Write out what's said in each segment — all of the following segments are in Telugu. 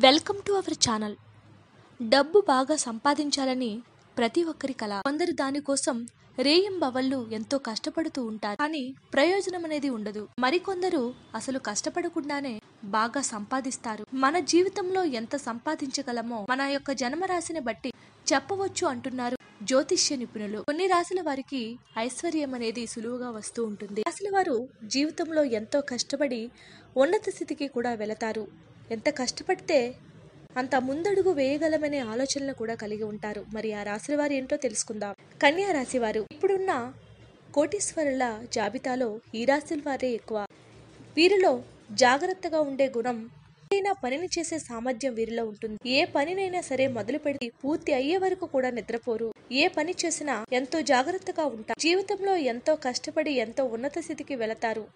Welcome to our channel. డబ్బు బాగా సంపాదించాలని ప్రతి ఒక్కరి కల. కొందరు దానికోసం రేయింబవళ్ళు ఎంతో కష్టపడుతూ ఉంటారు, కానీ ప్రయోజనం అనేది ఉండదు. మరికొందరు అసలు కష్టపడకుండానే బాగా సంపాదిస్తారు. మన జీవితంలో ఎంత సంపాదించగలమో మన యొక్క జన్మరాశిని బట్టి చెప్పవచ్చు అంటున్నారు జ్యోతిష్య నిపుణులు. కొన్ని రాశుల వారికి ఐశ్వర్యం అనేది సులువుగా వస్తూ ఉంటుంది. రాశుల వారు జీవితంలో ఎంతో కష్టపడి ఉన్నత స్థితికి కూడా వెళతారు. ఎంత కష్టపడితే అంత ముందడుగు వేయగలమనే ఆలోచనలు కూడా కలిగి ఉంటారు. మరి ఆ రాశి వారు ఏంటో తెలుసుకుందాం. కన్యా రాశి వారు ఇప్పుడున్న కోటీశ్వరుల జాబితాలో ఈ రాశుల వారే ఎక్కువ. వీరిలో జాగ్రత్తగా ఉండే గుణం, ఏదైనా పనిని చేసే సామర్థ్యం వీరిలో ఉంటుంది. ఏ పనినైనా సరే మొదలు పెడితే పూర్తి అయ్యే వరకు కూడా నిద్రపోరు. ఏ పని చేసినా ఎంతో జాగ్రత్తగా ఉంటారు. జీవితంలో ఎంతో కష్టపడి ఎంతో ఉన్నత స్థితికి వెళతారు.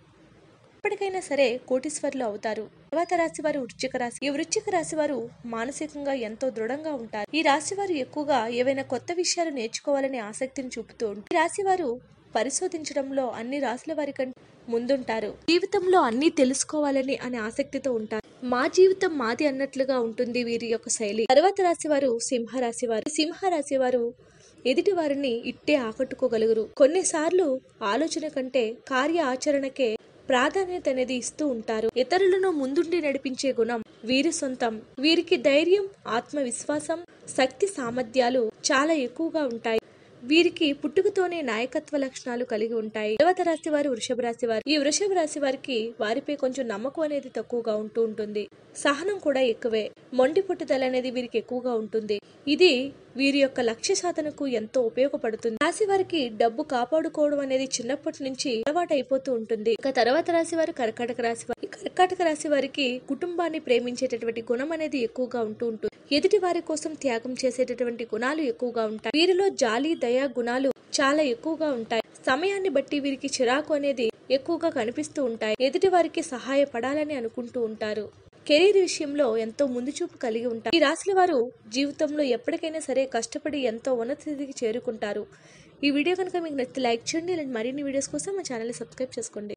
ఎప్పటికైనా సరే కోటీశ్వరులు అవుతారు. తర్వాత రాశి వారు వృశ్చిక రాశి. ఈ వృశ్చిక రాశి వారు మానసికంగా ఎంతో దృఢంగా ఉంటారు. ఈ రాశి వారు ఎక్కువగా ఏవైనా కొత్త విషయాలు నేర్చుకోవాలని ఆసక్తిని చూపుతూ ఉంటారు. ఈ రాశి వారు పరిశోధించడంలో అన్ని రాశుల వారి కంటే ముందుంటారు. జీవితంలో అన్ని తెలుసుకోవాలని అనే ఆసక్తితో ఉంటారు. మా జీవితం మాది అన్నట్లుగా ఉంటుంది వీరి యొక్క శైలి. తర్వాత రాశి వారు సింహరాశి వారు. సింహరాశి వారు ఎదుటి వారిని ఇట్టే ఆకట్టుకోగలుగురు. కొన్నిసార్లు ఆలోచన కంటే కార్య ఆచరణకే ప్రాధాన్యత అనేది ఇస్తూ ఉంటారు. ఇతరులను ముందుండి నడిపించే గుణం వీరి సొంతం. వీరికి ధైర్యం, ఆత్మవిశ్వాసం, శక్తి సామర్థ్యాలు చాలా ఎక్కువగా ఉంటాయి. వీరికి పుట్టుకతోనే నాయకత్వ లక్షణాలు కలిగి ఉంటాయి. తర్వాత రాశి వారు వృషభ రాశి వారు. ఈ వృషభ రాశి వారికి వారిపై కొంచెం నమ్మకం అనేది తక్కువగా ఉంటూ ఉంటుంది. సహనం కూడా ఎక్కువే. మొండి పట్టుదల అనేది వీరికి ఎక్కువగా ఉంటుంది. ఇది వీరి యొక్క లక్ష్య సాధనకు ఎంతో ఉపయోగపడుతుంది. రాశి వారికి డబ్బు కాపాడుకోవడం అనేది చిన్నప్పటి నుంచి అలవాటు అయిపోతూ ఉంటుంది. ఇక తర్వాత రాశి వారు కర్కాటక రాశి వారు. కర్కాటక రాశి వారికి కుటుంబాన్ని ప్రేమించేటటువంటి గుణం అనేది ఎక్కువగా ఉంటూ ఉంటుంది. ఎదుటి వారి కోసం త్యాగం చేసేటటువంటి గుణాలు ఎక్కువగా ఉంటాయి. వీరిలో జాలి, దయా గుణాలు చాలా ఎక్కువగా ఉంటాయి. సమయాన్ని బట్టి వీరికి చిరాకు అనేది ఎక్కువగా కనిపిస్తూ ఉంటాయి. ఎదుటి వారికి సహాయపడాలని అనుకుంటూ ఉంటారు. కెరీర్ విషయంలో ఎంతో ముందు చూపు కలిగి ఉంటారు. ఈ రాశుల వారు జీవితంలో ఎప్పటికైనా సరే కష్టపడి ఎంతో ఉన్నత స్థితికి చేరుకుంటారు. ఈ వీడియో కనుక మీకు నచ్చితే లైక్ చేయండి. ఇలాంటి మరిన్ని వీడియోస్ కోసం మా ఛానల్ ని సబ్స్క్రైబ్ చేసుకోండి.